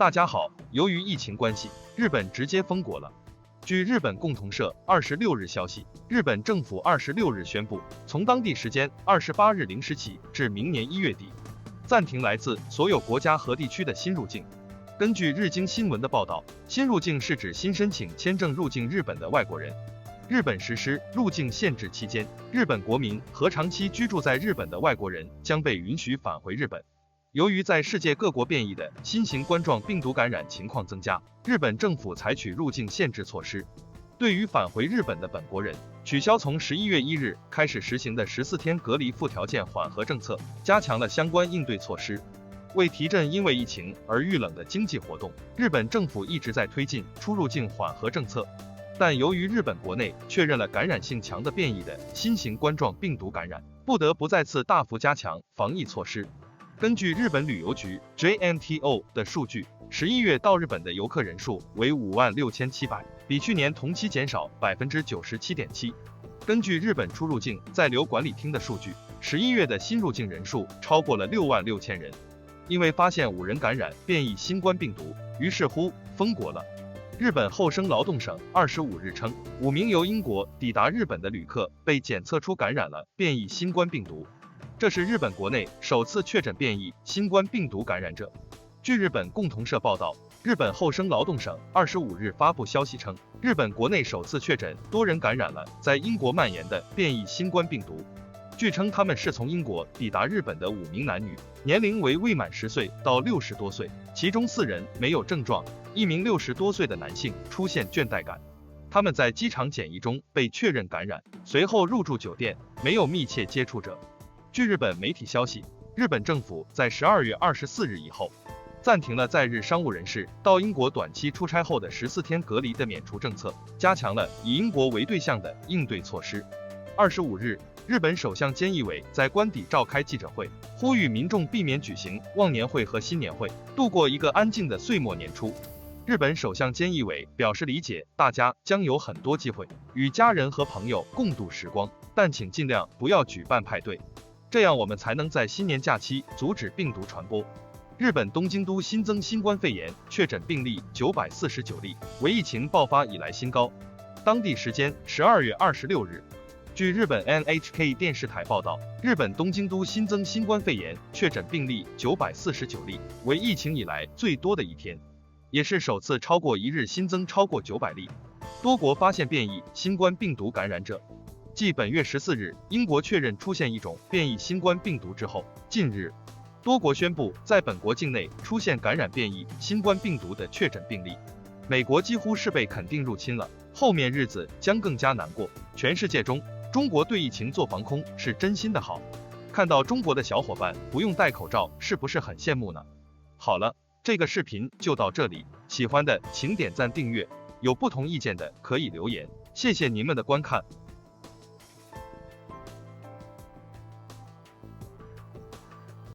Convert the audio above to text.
大家好，由于疫情关系，日本直接封国了。据日本共同社26日消息，日本政府26日宣布，从当地时间28日0时起至明年1月底，暂停来自所有国家和地区的新入境。根据日经新闻的报道，新入境是指新申请签证入境日本的外国人。日本实施入境限制期间，日本国民和长期居住在日本的外国人将被允许返回日本。由于在世界各国变异的新型冠状病毒感染情况增加，日本政府采取入境限制措施。对于返回日本的本国人，取消从11月1日开始实行的14天隔离附条件缓和政策，加强了相关应对措施。为提振因为疫情而遇冷的经济活动，日本政府一直在推进出入境缓和政策。但由于日本国内确认了感染性强的变异的新型冠状病毒感染，不得不再次大幅加强防疫措施。根据日本旅游局 JNTO 的数据，11月到日本的游客人数为56700，比去年同期减少 97.7%。根据日本出入境在留管理厅的数据，11月的新入境人数超过了66000人。因为发现5人感染变异新冠病毒，于是乎封国了。日本厚生劳动省25日称，5名由英国抵达日本的旅客被检测出感染了变异新冠病毒。这是日本国内首次确诊变异新冠病毒感染者。据日本共同社报道，日本厚生劳动省25日发布消息称，日本国内首次确诊多人感染了在英国蔓延的变异新冠病毒。据称他们是从英国抵达日本的5名男女，年龄为未满10岁到60多岁，其中4人没有症状，1名60多岁的男性出现倦怠感。他们在机场检疫中被确认感染，随后入住酒店，没有密切接触者。据日本媒体消息，日本政府在12月24日以后，暂停了在日商务人士到英国短期出差后的14天隔离的免除政策，加强了以英国为对象的应对措施。25日，日本首相菅义伟在官邸召开记者会，呼吁民众避免举行忘年会和新年会，度过一个安静的岁末年初。日本首相菅义伟表示理解大家将有很多机会与家人和朋友共度时光，但请尽量不要举办派对，这样我们才能在新年假期阻止病毒传播。日本东京都新增新冠肺炎确诊病例949例，为疫情爆发以来新高。当地时间12月26日，据日本 NHK 电视台报道，日本东京都新增新冠肺炎确诊病例949例，为疫情以来最多的一天，也是首次超过一日新增超过900例。多国发现变异新冠病毒感染者。继本月14日英国确认出现一种变异新冠病毒之后，近日多国宣布在本国境内出现感染变异新冠病毒的确诊病例。美国几乎是被肯定入侵了，后面日子将更加难过。全世界中，中国对疫情做防控是真心的好。看到中国的小伙伴不用戴口罩，是不是很羡慕呢？好了，这个视频就到这里，喜欢的请点赞订阅，有不同意见的可以留言，谢谢您们的观看。